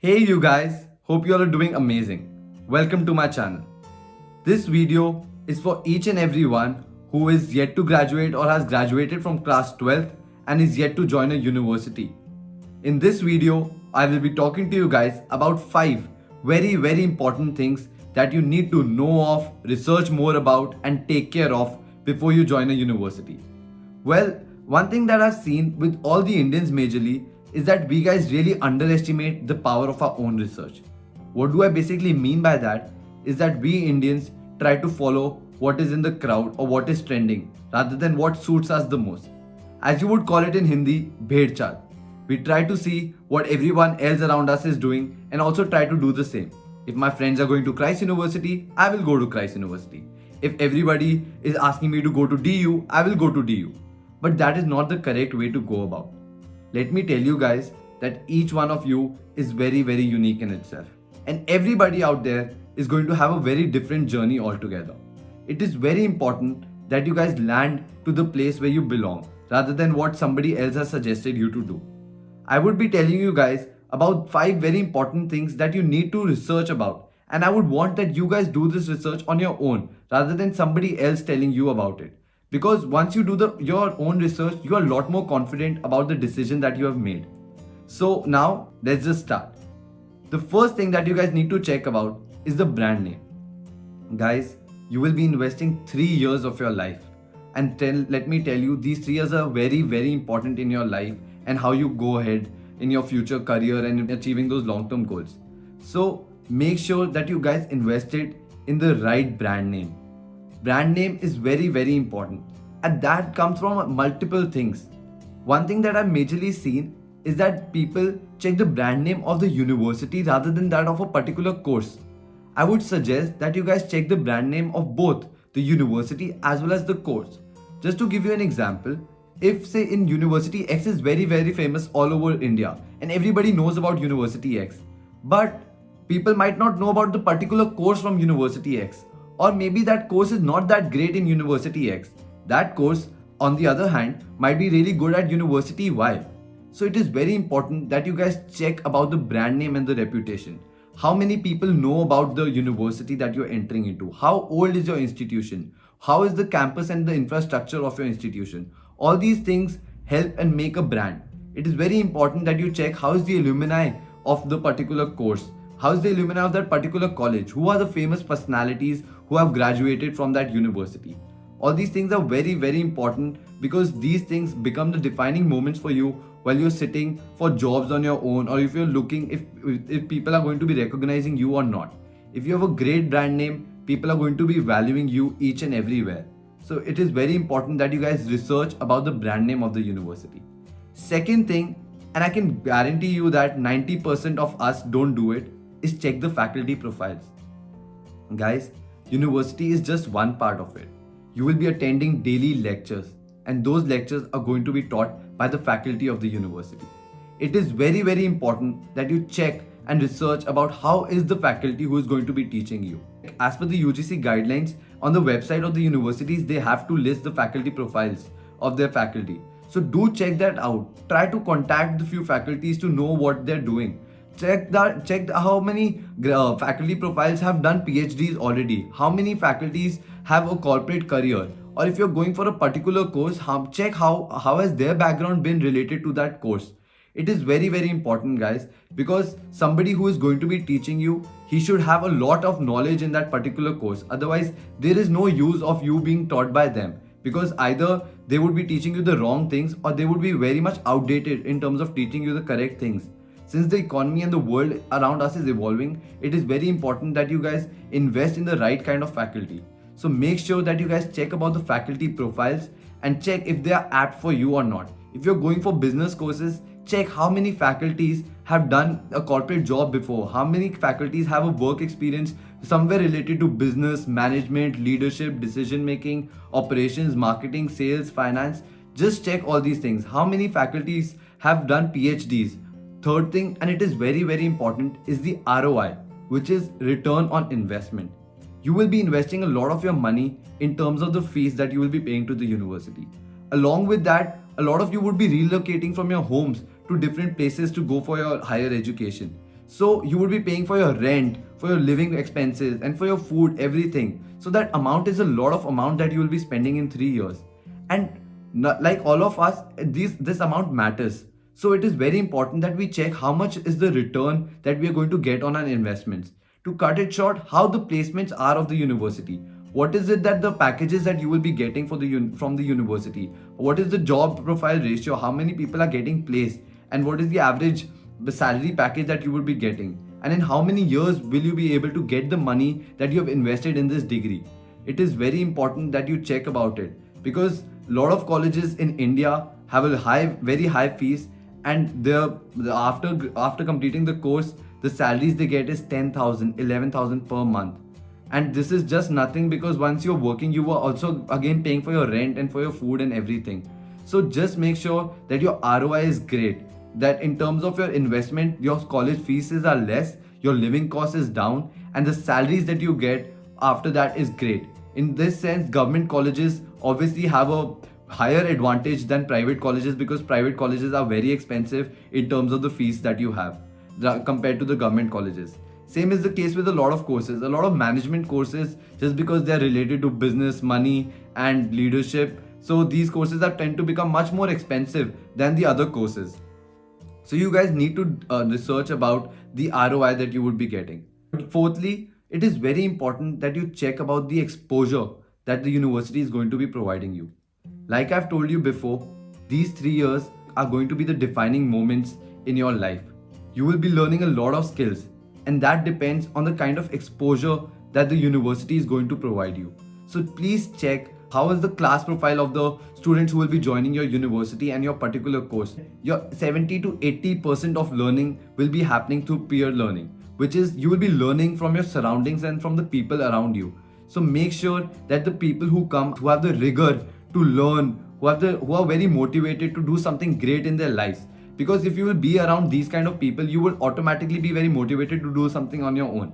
Hey you guys, hope you all are doing amazing. Welcome to my channel. This video is for each and everyone who is yet to graduate or has graduated from class 12th and is yet to join a university. In this video, I will be talking to you guys about 5 very important things that you need to know of, research more about and take care of before you join a university. Well, one thing that I've seen with all the Indians majorly is that we guys really underestimate the power of our own research. What do I basically mean by that? Is that we Indians try to follow what is in the crowd or what is trending rather than what suits us the most. As you would call it in Hindi, bhed chal. We try to see what everyone else around us is doing and also try to do the same. If my friends are going to Christ University, I will go to Christ University. If everybody is asking me to go to DU, I will go to DU. But that is not the correct way to go about. Let me tell you guys that each one of you is very unique in itself. And everybody out there is going to have a very different journey altogether. It is very important that you guys land to the place where you belong rather than what somebody else has suggested you to do. I would be telling you guys about 5 very important things that you need to research about, and I would want that you guys do this research on your own rather than somebody else telling you about it. Because once you do your own research, you are a lot more confident about the decision that you have made. So now let's just start. The first thing that you guys need to check about is the brand name. Guys, you will be investing 3 years of your life. And let me tell you, these 3 years are very important in your life and how you go ahead in your future career and in achieving those long-term goals. So make sure that you guys invested in the right brand name. Brand name is very important, and that comes from multiple things. One thing that I've majorly seen is that people check the brand name of the university rather than that of a particular course. I would suggest that you guys check the brand name of both the university as well as the course. Just to give you an example, if say in University X is very famous all over India and everybody knows about University X, but people might not know about the particular course from University X, or maybe that course is not that great in University X. That course, on the other hand, might be really good at University Y. So it is very important that you guys check about the brand name and the reputation. How many people know about the university that you're entering into? How old is your institution? How is the campus and the infrastructure of your institution? All these things help and make a brand. It is very important that you check how is the alumni of the particular course. How is the alumni of that particular college? Who are the famous personalities who have graduated from that university? All these things are very important because these things become the defining moments for you while you're sitting for jobs on your own, or if you're looking if people are going to be recognizing you or not. If you have a great brand name, people are going to be valuing you each and everywhere. So it is very important that you guys research about the brand name of the university. Second thing, and I can guarantee you that 90% of us don't do it, is check the faculty profiles. Guys, university is just one part of it. You will be attending daily lectures, and those lectures are going to be taught by the faculty of the university. It is very important that you check and research about how is the faculty who is going to be teaching you. As per the UGC guidelines, on the website of the universities, they have to list the faculty profiles of their faculty. So do check that out. Try to contact the few faculties to know what they're doing. Check how many faculty profiles have done PhDs already. How many faculties have a corporate career? Or if you're going for a particular course, check how has their background been related to that course. It is very important, guys, because somebody who is going to be teaching you, he should have a lot of knowledge in that particular course. Otherwise, there is no use of you being taught by them, because either they would be teaching you the wrong things or they would be very much outdated in terms of teaching you the correct things. Since the economy and the world around us is evolving, it is very important that you guys invest in the right kind of faculty. So make sure that you guys check about the faculty profiles and check if they are apt for you or not. If you're going for business courses, check how many faculties have done a corporate job before. How many faculties have a work experience somewhere related to business, management, leadership, decision making, operations, marketing, sales, finance. Just check all these things. How many faculties have done PhDs? Third thing, and it is very important, is the ROI, which is return on investment. You will be investing a lot of your money in terms of the fees that you will be paying to the university. Along with that, a lot of you would be relocating from your homes to different places to go for your higher education. So you would be paying for your rent, for your living expenses, and for your food, everything. So that amount is a lot of amount that you will be spending in 3 years. And like all of us, this amount matters. So it is very important that we check how much is the return that we are going to get on our investments. To cut it short, how the placements are of the university. What is it that the packages that you will be getting from the university? What is the job profile ratio? How many people are getting placed? And what is the average salary package that you will be getting? And in how many years will you be able to get the money that you have invested in this degree? It is very important that you check about it, because a lot of colleges in India have a very high fees, and after completing the course, the salaries they get is 10,000, 11,000 per month. And this is just nothing, because once you're working, you are also again paying for your rent and for your food and everything. So just make sure that your ROI is great, that in terms of your investment, your college fees are less, your living cost is down, and the salaries that you get after that is great. In this sense, government colleges obviously have a higher advantage than private colleges, because private colleges are very expensive in terms of the fees that you have compared to the government colleges. Same is the case with a lot of courses, a lot of management courses, just because they are related to business, money, and leadership. So these courses are tend to become much more expensive than the other courses. So you guys need to research about the ROI that you would be getting. Fourthly, it is very important that you check about the exposure that the university is going to be providing you. Like I've told you before, these 3 years are going to be the defining moments in your life. You will be learning a lot of skills, and that depends on the kind of exposure that the university is going to provide you. So please check how is the class profile of the students who will be joining your university and your particular course. Your 70 to 80% of learning will be happening through peer learning, which is you will be learning from your surroundings and from the people around you. So make sure that the people who come, who have the rigor to learn, who are very motivated to do something great in their lives. Because if you will be around these kind of people, you will automatically be very motivated to do something on your own.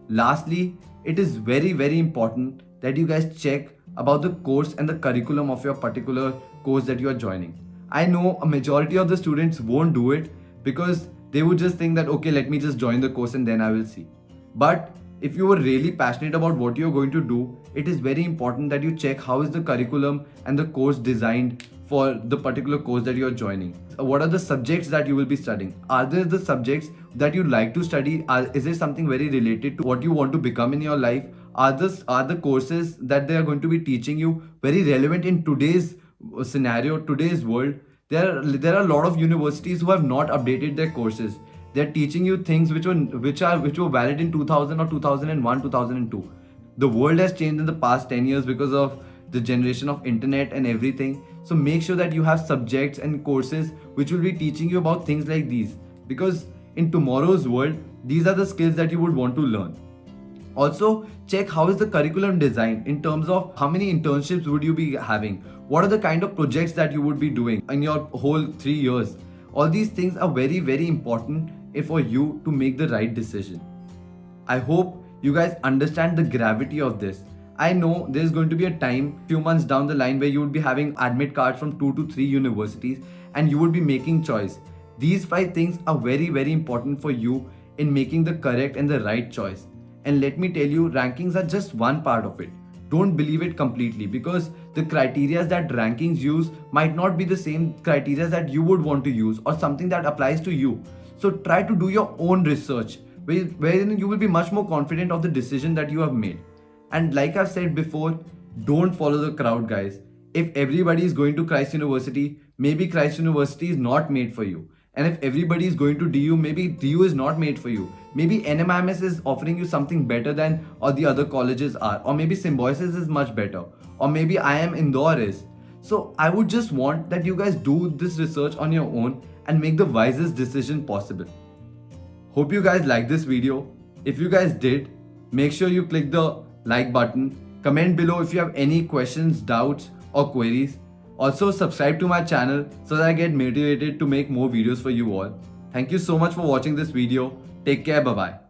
Lastly, it is very, very important that you guys check about the course and the curriculum of your particular course that you are joining. I know a majority of the students won't do it, because they would just think that, okay, let me just join the course and then I will see. But if you are really passionate about what you're going to do, it is very important that you check how is the curriculum and the course designed for the particular course that you're joining. What are the subjects that you will be studying? Are there the subjects that you like to study? Is there something very related to what you want to become in your life? Are the courses that they are going to be teaching you very relevant in today's scenario, today's world? There are a lot of universities who have not updated their courses. They're teaching you things which were valid in 2000 or 2001, 2002. The world has changed in the past 10 years because of the generation of internet and everything. So make sure that you have subjects and courses which will be teaching you about things like these, because in tomorrow's world, these are the skills that you would want to learn. Also, check how is the curriculum designed in terms of how many internships would you be having, what are the kind of projects that you would be doing in your whole 3 years. All these things are very, very important for you to make the right decision. I hope you guys understand the gravity of this. I know there's going to be a time, few months down the line, where you would be having admit cards from 2 to 3 universities and you would be making choice. These 5 things are very, very important for you in making the correct and the right choice. And let me tell you, rankings are just one part of it. Don't believe it completely, because the criteria that rankings use might not be the same criteria that you would want to use or something that applies to you. So try to do your own research, wherein you will be much more confident of the decision that you have made. And like I've said before, don't follow the crowd, guys. If everybody is going to Christ University, maybe Christ University is not made for you. And if everybody is going to DU, maybe DU is not made for you. Maybe NMIMS is offering you something better than all the other colleges are. Or maybe Symbiosis is much better. Or maybe IIM Indore is. So I would just want that you guys do this research on your own and make the wisest decision possible. Hope you guys liked this video. If you guys did, make sure you click the like button. Comment below if you have any questions, doubts, or queries. Also, subscribe to my channel so that I get motivated to make more videos for you all. Thank you so much for watching this video. Take care. Bye-bye.